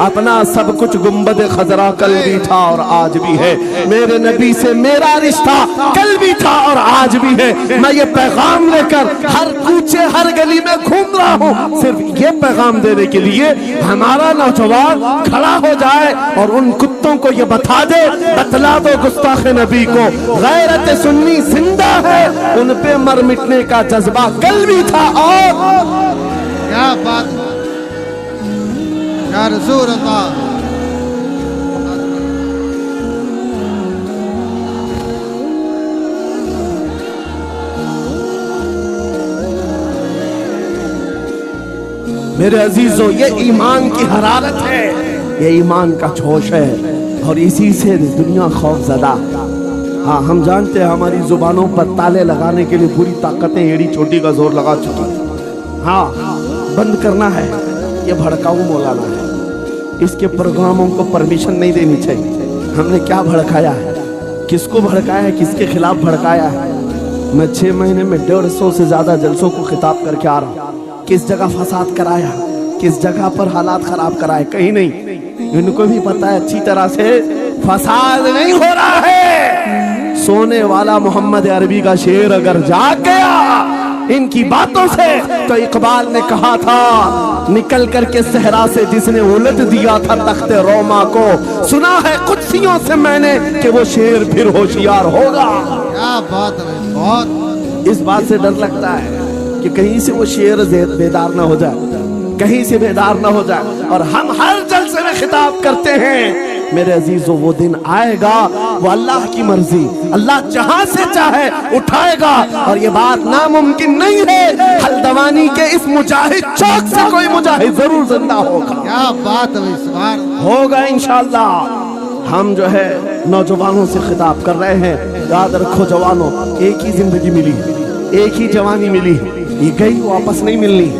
اپنا سب کچھ گنبد خضرا کل بھی تھا اور آج بھی ہے، میرے نبی سے میرا رشتہ کل بھی تھا اور آج بھی ہے۔ میں یہ پیغام لے کر ہر کوچے ہر گلی میں گھوم رہا ہوں، صرف یہ پیغام دینے کے لیے ہمارا نوجوان کھڑا ہو جائے اور ان کتوں کو یہ بتا دے، بتلا دو گستاخ نبی کو، غیرت سنی زندہ ہے، ان پہ مر مٹنے کا جذبہ کل بھی تھا اور کیا بات یا رسول اللہ۔ میرے عزیزو، یہ ایمان کی حرارت ہے، یہ ایمان کا جوش ہے، اور اسی سے دنیا خوف زدہ۔ ہاں ہم جانتے ہیں ہماری زبانوں پر تالے لگانے کے لیے پوری طاقتیں ایڑی چھوٹی کا زور لگا چکی، ہاں بند کرنا ہے۔ یہ بھڑکاؤ مولانا ہے، اس کے پروگراموں کو پرمیشن نہیں دینی چاہیے۔ ہم نے کیا بھڑکایا ہے، کس کو بھڑکایا ہے، کس کے خلاف بھڑکایا ہے؟ میں 6 مہینے میں 150 سے زیادہ جلسوں کو خطاب کر کے آ رہا ہوں۔ کس جگہ فساد کرایا، کس جگہ پر حالات خراب کرائے؟ کہیں نہیں۔ ان کو بھی پتا ہے اچھی طرح سے فساد نہیں ہو رہا ہے۔ سونے والا محمد عربی کا شعر اگر جاگ گیا ان کی باتوں سے، تو اقبال نے کہا تھا نکل کر کے صحرا سے جس نے الٹ دیا تھا تخت روما کو، سنا ہے قدسیوں سے میں نے کہ وہ شعر پھر ہوشیار ہوگا۔ کیا بات ہے، بہت اس بات سے ڈر لگتا ہے کہ کہیں سے وہ شعر بیدار نہ ہو جائے، کہیں سے بیدار نہ ہو جائے، اور ہم ہر جلسے میں خطاب کرتے ہیں میرے عزیزو وہ دن آئے گا، وہ اللہ کی مرضی، اللہ جہاں سے چاہے اٹھائے گا، اور یہ بات ناممکن نہیں ہے۔ حلدوانی کے اس مجاہد چوک سے کوئی مجاہد ضرور زندہ ہوگا، کیا بات ہے، سبحان ہوگا انشاءاللہ۔ ہم جو ہے نوجوانوں سے خطاب کر رہے ہیں، یاد رکھو جوانوں، ایک ہی زندگی ملی، ایک ہی جوانی ملی، یہ گئی واپس نہیں ملنی،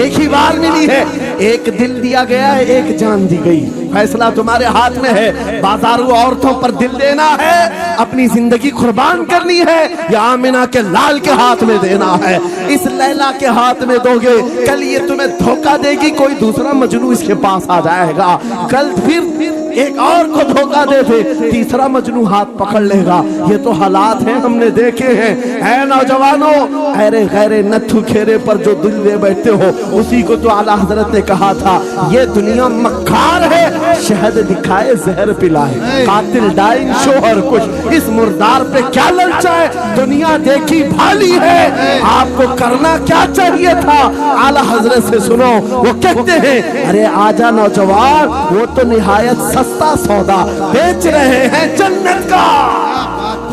ایک ہی بار ملی ہے، ایک دل دیا گیا ہے، ایک جان دی گئی۔ فیصلہ تمہارے ہاتھ میں ہے، بازارو عورتوں پر دل دینا ہے، اپنی زندگی قربان کرنی ہے، یا آمنہ کے لال کے ہاتھ میں دینا ہے۔ اس لیلا کے ہاتھ میں دو گے، کل یہ تمہیں دھوکہ دے گی، کوئی دوسرا مجنو اس کے پاس آ جائے گا، کل پھر ایک اور کو دھوکہ دے دے، تیسرا مجنو ہاتھ پکڑ لے گا۔ یہ تو حالات ہیں، ہم نے دیکھے ہیں۔ اے نوجوانوں، ایرے غیرے نتھو کھیرے پر جو دل دے بیٹھتے ہو، اسی کو تو اعلیٰ حضرت نے کہا تھا یہ دنیا مکار ہے، شہد دکھائے زہر پلائے، قاتل ڈائن شوہر کش، اس مردار پہ کیا للچائے، دنیا دیکھی بھالی ہے، آپ کو کرنا کیا چاہیے تھا؟ اعلیٰ حضرت سے سنو، وہ کہتے ہیں ارے آجا نوجوان، وہ تو نہایت سستا سودا بیچ رہے ہیں جنت کا،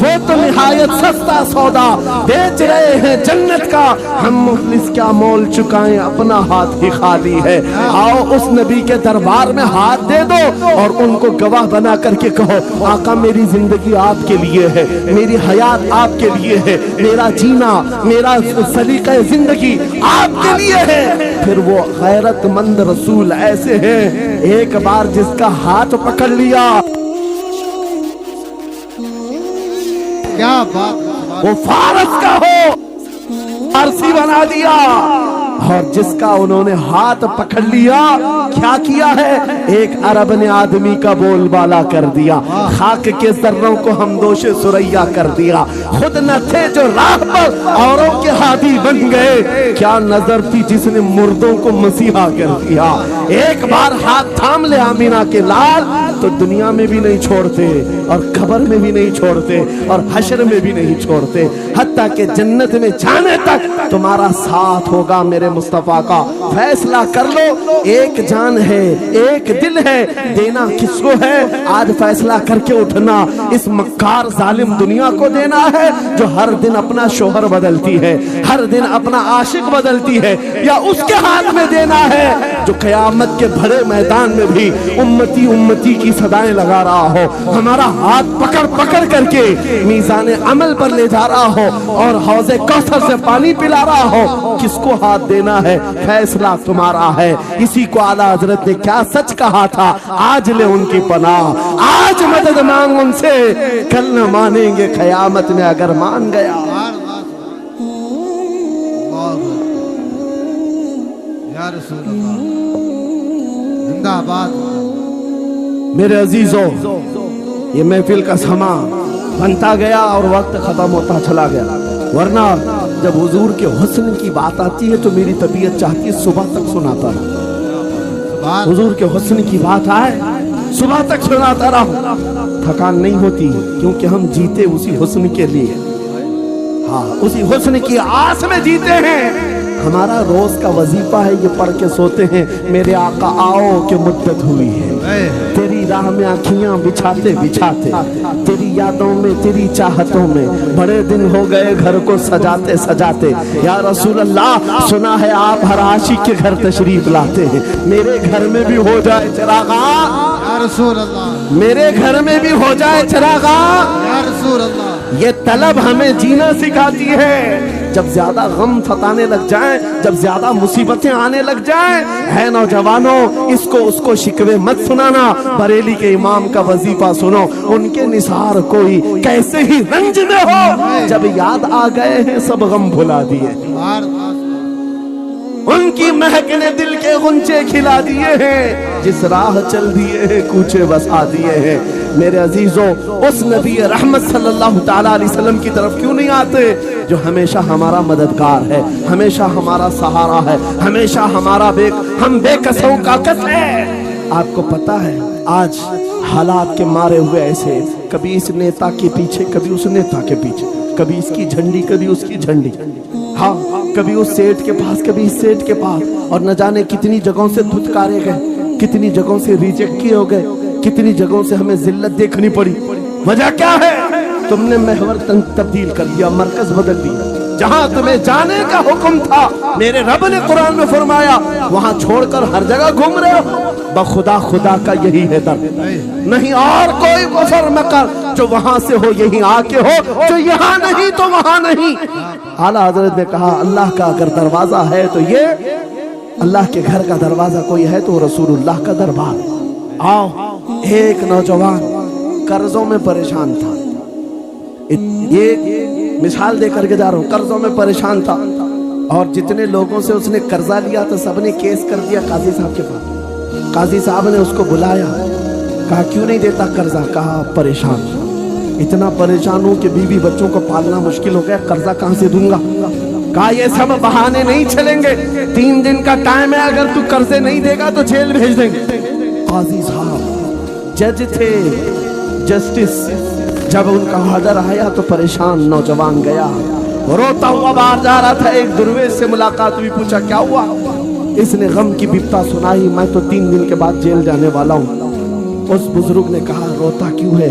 وہ تو نہایت سستا سودا بیچ رہے ہیں جنت کا، ہم مفلس کیا مول چکائیں، اپنا ہاتھ ہی خالی ہے۔ آؤ اس نبی کے دربار میں ہاتھ دے دو اور ان کو گواہ بنا کر کے کہو آقا میری زندگی آپ کے لیے ہے، میری حیات آپ کے لیے ہے، میرا جینا، میرا سلیقہ زندگی آپ کے لیے ہے۔ پھر وہ غیرت مند رسول ایسے ہیں، ایک بار جس کا ہاتھ پکڑ لیا کیا بات، وہ فارس کا ہو فارسی بنا دیا، اور جس کا انہوں نے ہاتھ پکڑ لیا کیا کیا ہے، ایک عرب نے آدمی کا بول بالا کر دیا، خاک کے ذروں کو ہم دوش سریا کر دیا، خود نہ تھے جو راہ پر اوروں کے ہادی بن گئے، کیا نظر تھی جس نے مردوں کو مسیحا کر دیا۔ ایک بار ہاتھ تھام لے آمینہ کے لال تو دنیا میں بھی نہیں چھوڑتے، اور قبر میں بھی نہیں چھوڑتے، اور حشر میں بھی نہیں چھوڑتے، حتیٰ کہ جنت میں جانے تک تمہارا ساتھ ہوگا میرے مصطفیٰ کا۔ فیصلہ کر لو، ایک جان ہے، ایک دل ہے، دینا کس کو ہے؟ آج فیصلہ کر کے اٹھنا، اس مکار ظالم دنیا کو دینا ہے جو ہر دن اپنا شوہر بدلتی ہے، ہر دن اپنا عاشق بدلتی ہے، یا اس کے ہاتھ میں دینا ہے جو قیامت کے بھرے میدان میں بھی امتی امتی کی صدائیں لگا رہا ہو، ہمارا ہاتھ پکڑ پکڑ کر کے میزان عمل پر لے جا رہا ہو، اور حوض کوثر سے پانی پلا رہا ہو؟ کس کو ہاتھ دینا ہے؟ فیصلہ تمہارا ہے۔ اسی کو اعلیٰ حضرت نے کیا سچ کہا تھا، آج لے ان کی پناہ، آج مدد مانگ ان سے، کل نہ مانیں گے قیامت میں اگر مان گیا۔ یا رسول اللہ، زندہ باد۔ मेरे अजीजों, ये महफिल का समा बनता गया और वक्त खत्म होता चला गया, वरना जब हुजूर के हुस्न की बात आती है तो मेरी तबीयत चाहती है सुबह तक सुनाता रहा। हुजूर के हुस्न की बात आए सुबह तक सुनाता रहा, थकान नहीं होती, क्योंकि हम जीते उसी हुस्न के लिए, हाँ उसी हुस्न की आस में जीते हैं। हमारा रोज का वजीफा है, ये पढ़ के सोते हैं, मेरे आका आओ कि मुद्दत हुई है, तेरी राह में आँखियां बिछाते बिछाते, तेरी यादों में तेरी चाहतों में बड़े दिन हो गए घर को सजाते सजाते। या रसूल अल्लाह, सुना है आप हर आशिक के घर तशरीफ लाते हैं, मेरे घर में भी हो जाए चिरागा, या रसूल अल्लाह, मेरे घर में भी हो जाए चिरागा। या रसूल अल्लाह, ये तलब हमें जीना सिखाती है। जब ज्यादा गम सताने लग जाएं, जब ज्यादा मुसीबतें आने लग जाएं, है नौजवानों, इसको उसको शिकवे मत सुनाना, बरेली के इमाम का वजीफा सुनो, उनके निसार कोई कैसे ही रंज में हो, जब याद आ गए हैं सब गम भुला दिए, उनकी महक ने दिल के गुंचे खिला दिए हैं, जिस राह चल दिए हैं कूचे बसा दिए हैं। मेरे अजीजों, उस नबी रहमत सल्लल्लाहु ताला अलैहि वसल्लम की तरफ क्यों नहीं आते जो हमेशा हमारा मददगार है, हमेशा हमारा सहारा है, हमेशा हमारा हम बेकसों का कस है। आपको पता है आज हालात के मारे हुए ऐसे, कभी इस नेता के पीछे, कभी उस नेता के पीछे, कभी इसकी झंडी कभी उसकी झंडी, हाँ कभी उस सेठ के पास कभी इस सेठ के पास, और न जाने कितनी जगहों से धुतकारे गए, कितनी जगहों से रिजेक्ट किए हो गए, कितनी जगहों से हमें जिल्लत देखनी पड़ी। वजह क्या है? तुमने महवर तब्दील कर दिया, मरकज बदल दिया। जहां तुम्हें जाने का हुक्म था, मेरे रब ने कुरान में फरमाया, वहां छोड़कर हर जगह घूम रहे हो। बखुदा खुदा का यही है दर, नहीं और कोई कुफर मकर, जो वहां से हो यही आके हो, जो यहाँ नहीं तो वहां नहीं। आला हजरत ने कहा, अल्लाह का अगर दरवाजा है तो ये अल्लाह के घर का दरवाजा कोई है तो रसूलुल्लाह का दरबार। आओ, एक नौजवान कर्जों में परेशान था, ये मिसाल दे करके जा रहा हूँ, कर्जों में परेशान था, और जितने लोगों से उसने कर्जा लिया तो सबने केस कर दिया काजी साहब के पास। काजी साहब ने उसको बुलाया, कहा क्यों नहीं देता कर्जा? कहा परेशान, इतना परेशान हूँ कि बीवी बच्चों को पालना मुश्किल हो गया, कर्जा कहाँ से दूंगा? कहा ये सब बहाने नहीं चलेंगे, 3 दिन का टाइम है, अगर तू कर्जे नहीं देगा तो जेल भेज देंगे। काजी साहब जज थे, जस्टिस, जब उनका ऑर्डर आया तो परेशान नौजवान गया, रोता हुआ बाहर जा रहा था। एक दुर्वेश से मुलाकात हुई, पूछा क्या हुआ? इसने गम की बिपता सुनाई, मैं तो 3 दिन के बाद जेल जाने वाला हूँ। उस बुजुर्ग ने कहा, रोता क्यों है,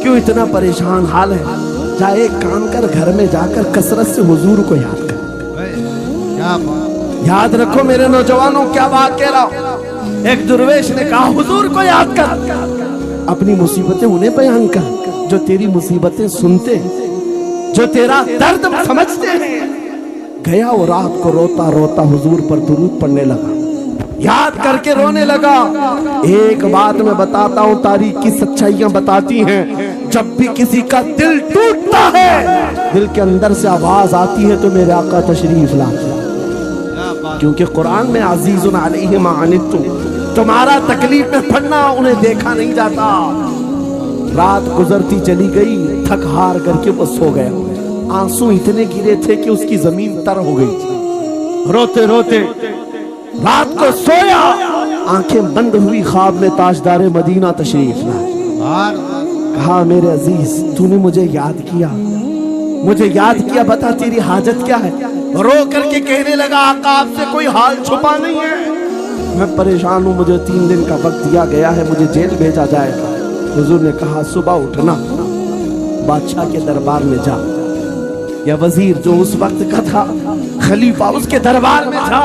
क्यों इतना परेशान हाल है? जा एक काम कर, घर में जाकर कसरत से हुजूर को याद कर। क्या बात, याद रखो मेरे नौजवानों, क्या बात कह रहा हूँ। एक दुर्वेश ने कहा, हुजूर को याद कर, अपनी मुसीबतें उन्हें बयान कर जो तेरी मुसीबतें सुनते, जो तेरा दर्द समझते हैं। गया वो रात को रोता रोता हुजूर पर दुरूद पढ़ने लगा, याद करके रोने लगा। एक बात मैं बताता हूँ, तारीख की सच्चाइयां बताती हैं, जब भी किसी का दिल टूटता है, दिल के अंदर से आवाज आती है तो मेरे आका तशरीफ लाते, क्योंकि कुरान में अजीजुन अलैहि मा अनित्तुम, तुम्हारा तकलीफ में पड़ना उन्हें देखा नहीं जाता। रात गुजरती चली गई, थक हार करके वो सो गया। आंसू इतने गिरे थे कि उसकी जमीन तर हो गई थी। रोते रोते रात को सोया, आंखें बंद हुई, ख्वाब में ताजदार मदीना तशरीफ लाए। कहा मेरे अजीज, तूने मुझे याद किया, मुझे याद किया, बता तेरी हाजत क्या है? रो करके कहने लगा, आका आपसे कोई हाल छुपा नहीं है, मैं परेशान हूँ, मुझे 3 दिन का वक्त दिया गया है, मुझे जेल भेजा जाएगा। हुजूर ने कहा, सुबह उठना, बादशाह के दरबार में जा, या वजीर जो उस वक्त का था, खलीफा, उसके दरबार में जा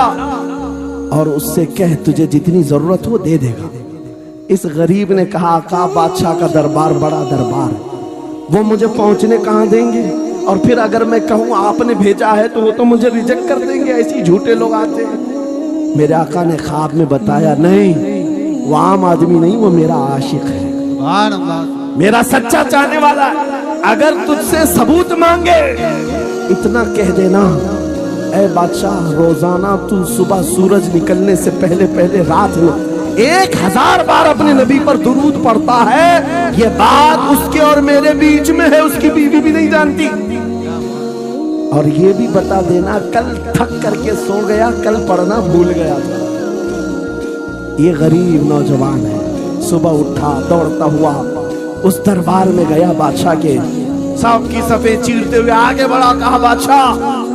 और उससे कह तुझे जितनी जरूरत हो दे देगा। इस गरीब ने कहा, आका बादशाह का दरबार बड़ा दरबार, वो मुझे पहुंचने कहाँ देंगे, और फिर अगर मैं कहूँ आपने भेजा है तो वो तो मुझे रिजेक्ट कर देंगे, ऐसे झूठे लोग आते हैं। मेरे आका ने ख्वाब में बताया, नहीं वो आम आदमी नहीं, वो मेरा आशिक है, मेरा सच्चा चाहने वाला है। अगर तुझसे सबूत मांगे इतना कह देना, ऐ बादशाह रोजाना तू सुबह सूरज निकलने से पहले पहले रात में 1000 बार अपने नबी पर दुरूद पढ़ता है, ये बात उसके और मेरे बीच में है, उसकी बीवी भी नहीं जानती। और ये भी बता देना, कल थक करके सो गया, कल पढ़ना भूल गया था। ये गरीब नौजवान है, सुबह उठा दौड़ता हुआ उस दरबार में गया बादशाह के, सब की सफेद चीरते हुए आगे बढ़ा, कहा बादशाह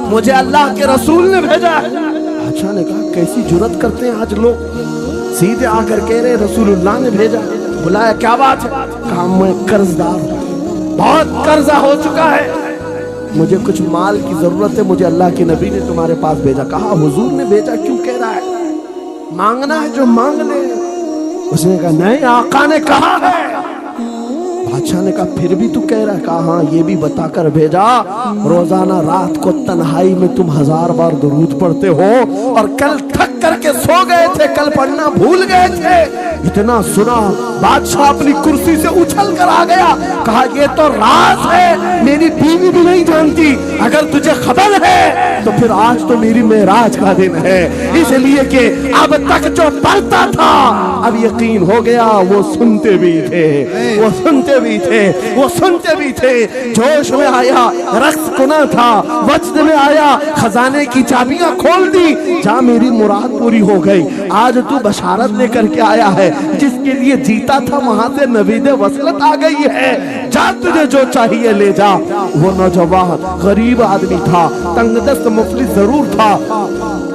मुझे अल्लाह के रसूल ने भेजा है। बादशाह ने कहा कैसी जुर्रत करते हैं आज लोग, सीधे आकर कह रहे रसूलुल्लाह ने भेजा। बुलाया, क्या बात है? कहा मैं कर्जदार हूं, बहुत कर्जा हो चुका है, मुझे कुछ माल की जरूरत है, मुझे अल्लाह के नबी ने तुम्हारे पास भेजा। कहा हुजूर ने भेजा, क्यों कह रहा है, मांगना है जो मांग ले। उसने कहा नहीं, आका ने कहा है। बादशाह ने कहा फिर भी तू कह रहा है? कहा हाँ, ये भी बताकर भेजा रोजाना रात को तन्हाई में तुम 1000 बार दुरूद पढ़ते हो, और कल थक करके सो गए थे, कल पढ़ना भूल गए थे। इतना सुना बादशाह अपनी कुर्सी से उछल कर आ गया, कहा ये तो राज है, मेरी बीवी भी नहीं जानती, अगर तुझे खबर है तो फिर आज तो मेरी मेराज का दिन है, इसलिए कि अब तक जो पढ़ता था अब यकीन हो गया वो सुनते भी थे, वो सुनते भी थे, वो सुनते भी थे। जोश में आया, रक्स कुना था, वजद में आया, खजाने की चाबियां खोल दी, जा मेरी मुराद पूरी हो गई। आज तू बशारत लेकर के आया है, जिसके लिए जीता था वहां से नवीद वसलत आ गई है, जा तुझे जो चाहिए ले जा। वो नौजवान गरीब आदमी था, तंगदस्त मुफलिस जरूर था,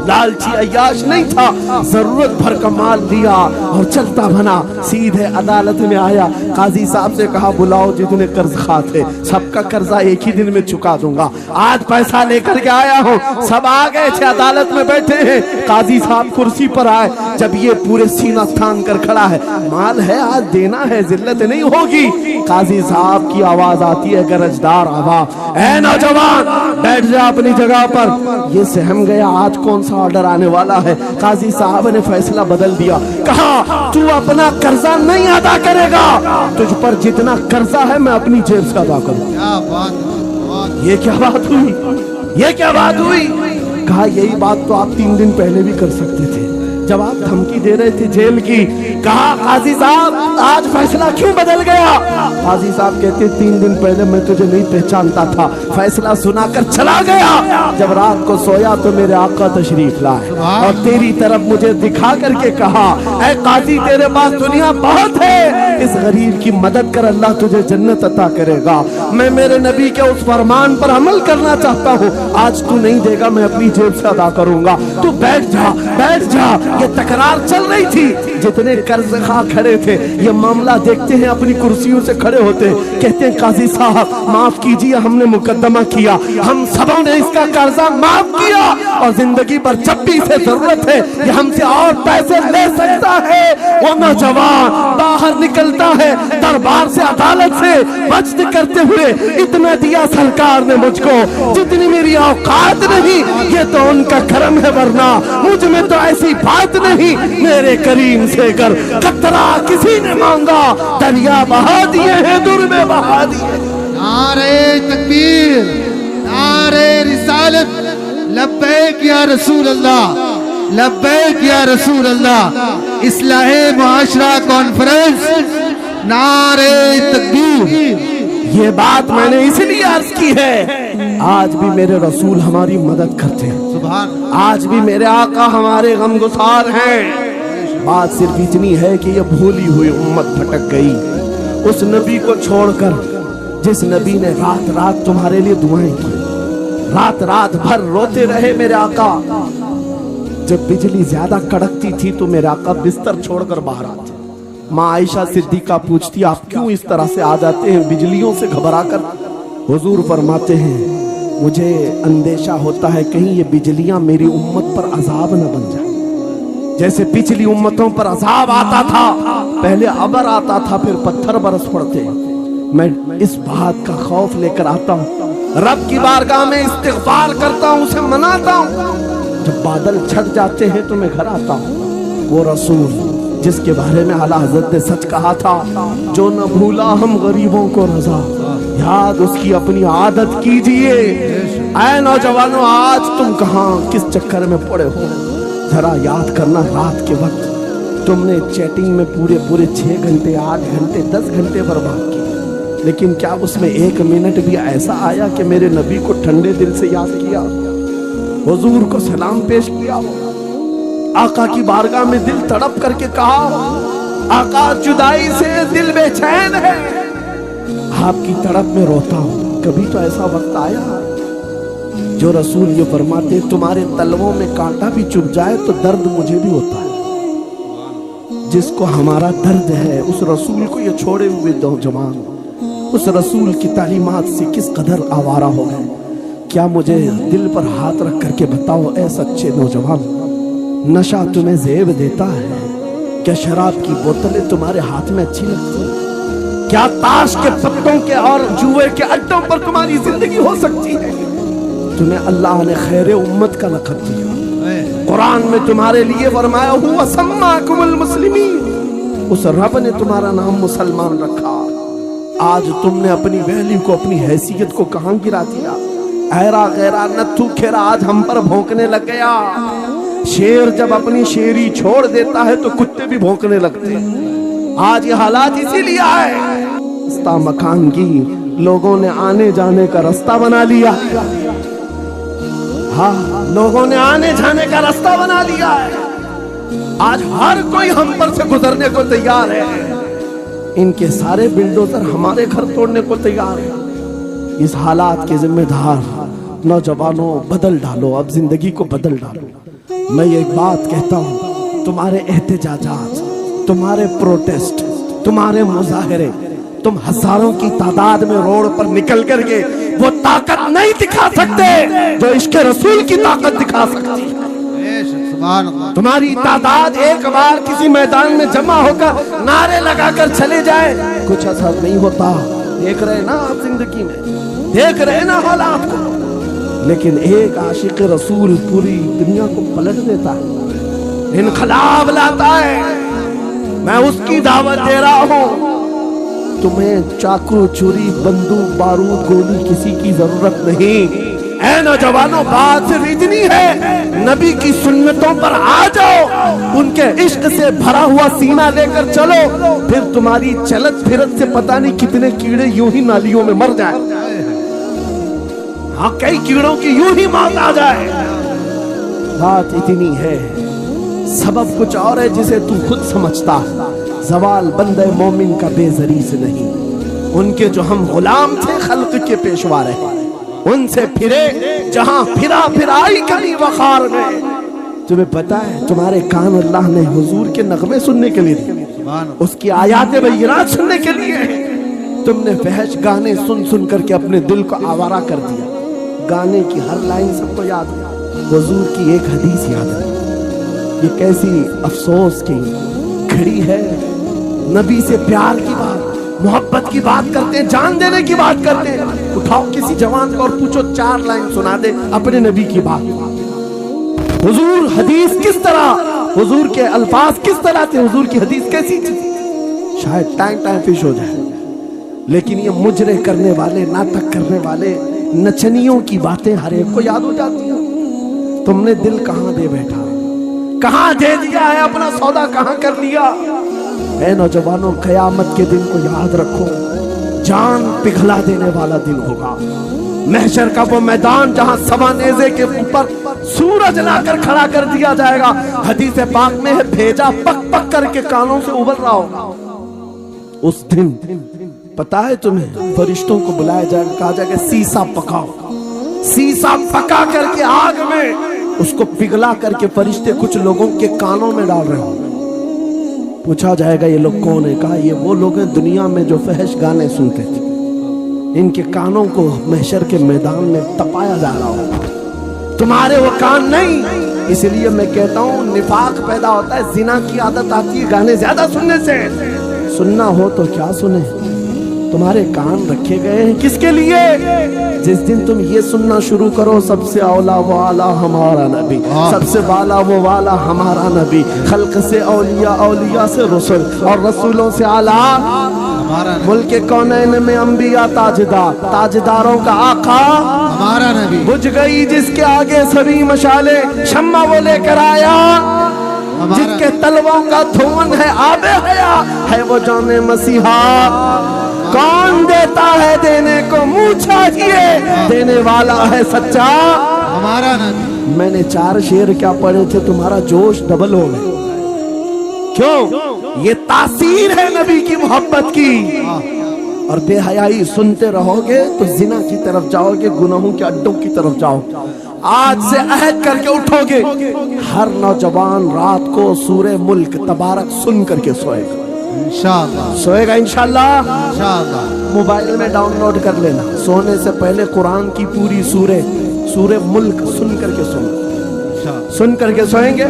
लालची अय्याश नहीं था, जरूरत भर का माल दिया और चलता बना, सीधे अदालत में आया। काजी साहब से कहा बुलाओ जितने कर्ज खा थे, सबका कर्जा एक ही दिन में चुका दूंगा, आज पैसा लेकर के आया हूँ। सब आ गए थे, अदालत में बैठे हैं, काजी साहब कुर्सी पर आए, जब ये पूरे सीना थान कर खड़ा है, माल है आज देना है, जिल्लत नहीं होगी। काजी साहब की आवाज आती है, गरजदार आवाज, ऐ नौजवान बैठ जा अपनी जगह पर। ये सहम गया, आज कौन सा ऑर्डर आने वाला है। काजी साहब ने फैसला बदल दिया, कहा तू अपना कर्जा नहीं अदा करेगा, तुझ पर जितना कर्जा है मैं अपनी जेब से अदा करूं। क्या बात, ये क्या बात हुई, ये क्या बात हुई? कहा यही बात तो आप 3 दिन पहले भी कर सकते थे, जब आप धमकी दे रहे थे जेल की। कहा काजी साहब आज फैसला क्यों बदल गया? काजी साहब कहते 3 दिन पहले मैं तुझे नहीं पहचानता था, फैसला सुनाकर चला गया, जब रात को सोया तो मेरे आका तशरीफ लाए और तेरी तरफ मुझे दिखा करके कहा, ऐ काजी तेरे पास दुनिया बहुत है, इस गरीब की मदद कर, अल्लाह तुझे जन्नत अता करेगा। मैं मेरे नबी के उस फरमान पर अमल करना चाहता हूँ, आज तू नहीं देगा मैं अपनी जेब से अदा करूंगा, तू बैठ जा, बैठ जा। ये तकरार चल रही थी, जितने कर्ज खा खड़े थे ये मामला देखते हैं, अपनी कुर्सियों से खड़े होते, कहते हैं काजी साहब माफ कीजिए, हमने मुकदमा किया, हम सबों ने इसका कर्जा माफ किया, और जिंदगी भर जब भी इसे जरूरत है ये हमसे और पैसे ले सकता है। वो नौजवान बाहर निकलता है दरबार से, अदालत से बचत करते हुए, इतना दिया सरकार ने मुझको जितनी मेरी औकात नहीं, ये तो उनका करम है, वरना मुझ में तो ऐसी बात नहीं। मेरे करीम से कर कतरा किसी ने मांगा, दरिया बहा दिए हैं, दूर में बहा दिए। नारे तकबीर, नारे रिसालत, लब्बैक या रसूल अल्लाह, लब्बैक या रसूल अल्लाह। इस्लाहे मुआशरा कॉन्फ्रेंस, नारे तकबीर। ये बात मैंने इसलिए अर्ज की है, आज भी मेरे रसूल हमारी मदद करते हैं, सुभान, आज भी मेरे आका हमारे गमगुसार हैं। बात सिर्फ इतनी है कि ये भूली हुई उम्मत भटक गई उस नबी को छोड़कर, जिस नबी ने रात रात तुम्हारे लिए दुआएं की, रात रात भर रोते रहे मेरे आका। जब बिजली ज्यादा कड़कती थी तो मेरे आका बिस्तर छोड़कर बाहर आते। माँ आयशा सिद्दीका पूछती आप क्यों इस तरह से आ जाते हैं बिजलियों से घबरा कर? हुजूर फरमाते हैं मुझे अंदेशा होता है कहीं ये बिजलियां मेरी उम्मत पर अजाब न बन जाए, जैसे पिछली उम्मतों पर अजाब आता था, पहले अबर आता था फिर पत्थर बरस पड़ते। मैं इस बात का खौफ लेकर आता हूँ, रब की बारगाह में इस्तिग़फार करता हूँ, उसे मनाता हूँ। जब बादल छट जाते हैं तो मैं घर आता हूँ। वो रसूल जिसके बारे में आला हज़रत ने सच कहा था, जो न भूला हम गरीबों को रज़ा, याद उसकी अपनी आदत कीजिए। ऐ नौजवानों आज तुम कहाँ किस चक्कर में पड़े हो, जरा याद करना रात के वक्त तुम ने चैटिंग में पूरे 6 घंटे 8 घंटे 10 घंटे बर्बाद किए, लेकिन क्या उसमें 1 मिनट भी ऐसा आया कि मेरे नबी को ठंडे दिल से याद किया, हुजूर को सलाम पेश किया, आका की बारगाह में दिल तड़प करके कहा, आका जुदाई से दिल बेचैन है, आपकी तड़प में रोता हूं। कभी तो ऐसा वक्त आया जो रसूल ये फरमाते, तुम्हारे तलवों में कांटा भी चुभ जाए तो दर्द मुझे भी होता है। जिसको हमारा दर्द है उस रसूल को ये छोड़े हुए नौजवान उस रसूल की तालीमात से किस कदर आवारा हो गए। क्या मुझे दिल पर हाथ रख करके बताओ ऐ सच्चे नौजवान, नशा तुम्हें जेब देता है? क्या शराब की बोतलें तुम्हारे हाथ में अच्छी लगती है? क्या ताश के पत्तों के और जुए के अड्डों पर तुम्हारी जिंदगी हो सकती है? तुम्हें अल्लाह ने खैर उम्मत का लक़ब दिया, कुरान में तुम्हारे लिए फरमाया हुआ सम्माकुमुल मुस्लिमीन, उस रब ने तुम्हारा नाम मुसलमान रखा। आज तुमने अपनी वैल्यू को, अपनी हैसियत को कहां गिरा दिया? ऐरा गैरा नत्थु खेरा आज हम पर भौंकने लग गया। शेर जब अपनी शेरी छोड़ देता है तो कुत्ते भी भौंकने लगते हैं। आज ये हालात इसीलिए आए, रास्ता मकान की लोगों ने आने जाने का रास्ता बना लिया। हाँ, लोगों ने आने जाने का रास्ता बना लिया है। आज हर कोई हम पर से गुजरने को तैयार है। इनके सारे बिल्डोजर हमारे घर तोड़ने को तैयार है। इस हालात के जिम्मेदार नौजवानों, बदल डालो, अब जिंदगी को बदल डालो। मैं एक बात कहता हूँ, तुम्हारे एहतजाजात, तुम्हारे प्रोटेस्ट, तुम्हारे मुजाहरे, तुम हजारों की तादाद में रोड पर निकल करके वो ताकत नहीं दिखा सकते जो इश्क रसूल की ताकत दिखा सकती है। तुम्हारी तादाद एक बार किसी मैदान में जमा होकर नारे लगाकर चले जाए, कुछ असर नहीं होता। देख रहे ना आप जिंदगी में, देख रहे ना हालात को। लेकिन एक आशिक रसूल पूरी दुनिया को पलट देता है, इनकलाब लाता है। मैं उसकी दावत दे रहा हूँ। तुम्हें चाकू, छुरी, बंदूक, बारूद, गोली किसी की जरूरत नहीं। ऐ नौजवानों, बात सिर्फ इतनी है, नबी की सुन्नतों पर आ जाओ, उनके इश्क से भरा हुआ सीना लेकर चलो, फिर तुम्हारी चलत फिरत से पता नहीं कितने कीड़े यूं ही नालियों में मर जाए। हाँ, कई कीड़ों की यूं ही मौत आ जाए। बात इतनी है, सबब कुछ और है जिसे तू खुद समझता। सवाल बंदे मोमिन का बेजरी से नहीं, उनके जो हम गुलाम थे खल्क के पेशवा रहे, उनसे फिरे जहां फिराई कभी वखार में। तुम्हें पता है तुम्हारे कान अल्लाह ने हुजूर के नगमे सुनने के लिए दिए, उसकी आयात बय्यिनात सुनने के लिए। तुमने फहश गाने सुन सुन करके अपने दिल को आवारा कर दिया। गाने की हर लाइन सबको याद है, हुजूर की एक हदीस याद है। ये कैसी अफसोस की घड़ी है, नबी से प्यार की बात, मोहब्बत की बात करते हैं, जान देने की बात करते हैं। उठाओ किसी जवान को और पूछो 4 लाइन सुना दे अपने नबी की बात। हुजूर हदीस किस तरह, हुजूर के अल्फाज किस तरह थे, हुजूर की हदीस कैसी थी, शायद टाइम फिश हो जाए। लेकिन ये मुजरे करने वाले, नाटक करने वाले, नचनियों की बातें हर एक को याद हो जाती हैं। तुमने दिल कहां दे बैठा, कहां दे दिया है, अपना सौदा कहां कर लिया। ऐ नौजवानों, क़यामत के दिन को याद रखो, जान पिघला देने वाला दिन होगा। महशर का वो मैदान जहां सवा नेज़े के ऊपर सूरज लाकर खड़ा कर दिया जाएगा। हदीस पाक में है, भेजा पक पक करके कानों से उबल रहा होगा। उस दिन पता है तुम्हें, फरिश्तों को बुलाया जाएगा, कहा जाएगा सीसा पकाओ। सीसा पका करके आग में उसको पिघला करके फरिश्ते कुछ लोगों के कानों में डाल रहे होंगे। पूछा जाएगा ये लोग कौन है? कहा ये वो लोग हैं दुनिया में जो फहश गाने सुनते थे, इनके कानों को महशर के मैदान में तपाया जा रहा होगा, तुम्हारे वो कान नहीं। इसलिए मैं कहता हूँ निफाक पैदा होता है, जिना की आदत आती है गाने ज्यादा सुनने से। सुनना हो तो क्या सुने, तुम्हारे कान रखे गए हैं किसके लिए? जिस दिन तुम ये सुनना शुरू करो, सबसे औला वो आला हमारा नबी, सबसे वाला वो वाला हमारा नबी, खल्क से औलिया, औलिया से रसूल और रसूलों से आला हमारा, मुल्क कौनैन में अंबिया ताजदार, ताजदारों का आका हमारा नबी। बुझ गई जिसके आगे सभी मशाले, शम्मा वो लेकर आया جن کے تلووں کا دھون ہے آب حیا ہے وہ جان مسیحا کون دیتا ہے دینے کو منہ چاہیے دینے والا ہے سچا ہمارا نبی میں نے 4 شعر کیا پڑھے تھے تمہارا جوش ڈبل ہو گئے کیوں یہ تاثیر ہے نبی کی محبت کی اور بے حیائی سنتے رہو گے تو زنا کی طرف جاؤ گے گناہوں کے اڈوں کی طرف جاؤ آج سے عہد کر کے اٹھو گے ہر نوجوان رات کو سورہ ملک تبارک سن کر کے سوئے گا انشاءاللہ سوئے گا انشاءاللہ انشاءاللہ موبائل میں ڈاؤن لوڈ کر لینا سونے سے پہلے قرآن کی پوری سورہ ملک سن کر کے انشاءاللہ سن کر کے سوئیں گے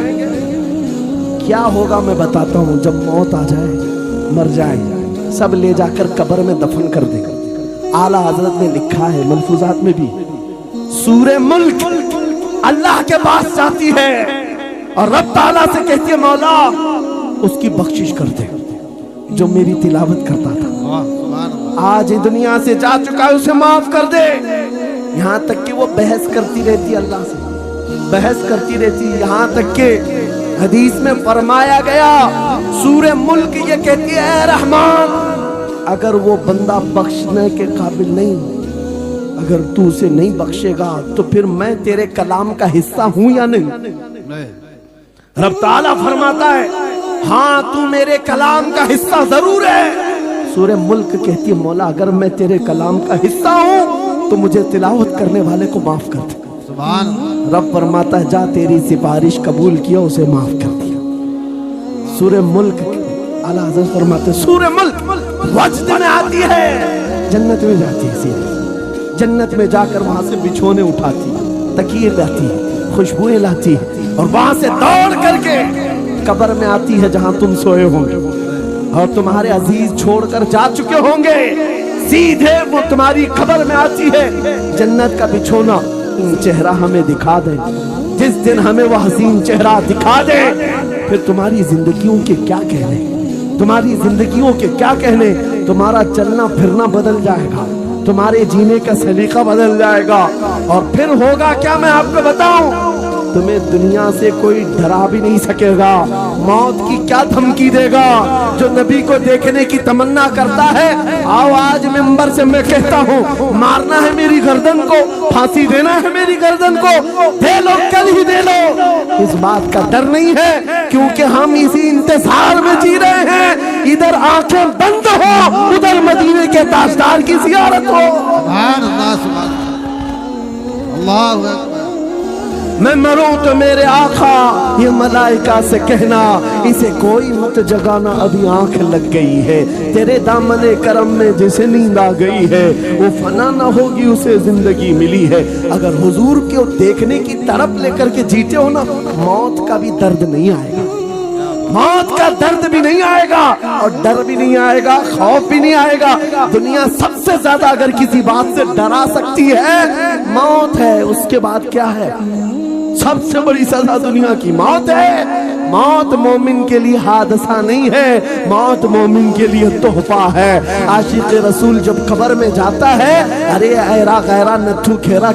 کیا ہوگا میں بتاتا ہوں جب موت آ جائے مر جائے سب لے جا کر قبر میں دفن کر دے اعلیٰ حضرت نے لکھا ہے ملفوظات میں بھی سورہ ملک اللہ کے پاس جاتی ہے اور رب تعالیٰ سے کہتی ہے مولا اس کی بخشش کر دے جو میری تلاوت کرتا تھا سبحان اللہ آج دنیا سے جا چکا ہے اسے معاف کر دے یہاں تک کہ وہ بحث کرتی رہتی اللہ سے بحث کرتی رہتی یہاں تک کہ حدیث میں فرمایا گیا سورہ ملک یہ کہتی ہے اے رحمان اگر وہ بندہ بخشنے کے قابل نہیں اگر تو اسے نہیں بخشے گا تو پھر میں تیرے کلام کا حصہ ہوں یا نہیں رب تعالیٰ فرماتا ہے ہاں تو میرے کلام کا حصہ ضرور ہے سورہ ملک کہتی ہے مولا اگر میں تیرے کلام کا حصہ ہوں تو مجھے تلاوت کرنے والے کو معاف کر دے سبحان اللہ رب فرماتا ہے جا تیری سفارش قبول کیا اسے معاف کر دیا سورہ ملک اعلیٰ حضرت فرماتے ہیں سورہ ملک وجد میں آتی ہے جنت میں جاتی ہے سیدھے جنت میں جا کر وہاں سے بچھونے اٹھاتی تکیے لاتی خوشبوئیں لاتی اور وہاں سے دوڑ کر کے قبر میں آتی ہے جہاں تم سوئے ہوں گے اور تمہارے عزیز چھوڑ کر جا چکے ہوں گے سیدھے وہ تمہاری قبر میں آتی ہے جنت کا بچھونا چہرہ ہمیں دکھا دے جس دن ہمیں وہ حسین چہرہ دکھا دے پھر تمہاری زندگیوں کے کیا کہنے تمہاری زندگیوں کے کیا کہنے تمہارا چلنا پھرنا بدل جائے گا تمہارے جینے کا سلیقہ بدل جائے گا اور پھر ہوگا کیا میں آپ کو بتاؤں تمہیں دنیا سے کوئی ڈرا بھی نہیں سکے گا موت کی کیا دھمکی دے گا جو نبی کو دیکھنے کی تمنا کرتا ہے آؤ آج منبر سے میں کہتا ہوں مارنا ہے میری گردن کو پھانسی دینا ہے میری گردن کو دے لو کل ہی دے لو اس بات کا ڈر نہیں ہے کیونکہ ہم اسی انتظار میں جی رہے ہیں ادھر آنکھیں بند ہو ادھر مدینے کے تاجدار کی زیارت ہو سبحان اللہ سبحان اللہ اللہ اکبر میں مروں تو میرے آقا یہ ملائکہ سے کہنا اسے کوئی مت جگانا ابھی آنکھ لگ گئی ہے تیرے دامن کرم میں جسے نیند آ گئی ہے وہ فنا نہ ہوگی اسے زندگی ملی ہے اگر حضور کو دیکھنے کی طرف لے کر کے جیتے ہو نا موت کا بھی درد نہیں آئے گا موت کا درد بھی نہیں آئے گا اور ڈر بھی نہیں آئے گا خوف بھی نہیں آئے گا دنیا سب سے زیادہ اگر کسی بات سے ڈرا سکتی ہے موت ہے اس کے بعد کیا ہے سب سے بڑی سزا دنیا کی موت ہے موت مومن کے لیے حادثہ نہیں ہے موت مومن کے لیے تحفہ ہے عاشق رسول جب قبر میں جاتا ہے ارے ایرا غیرا نتھو کھیرا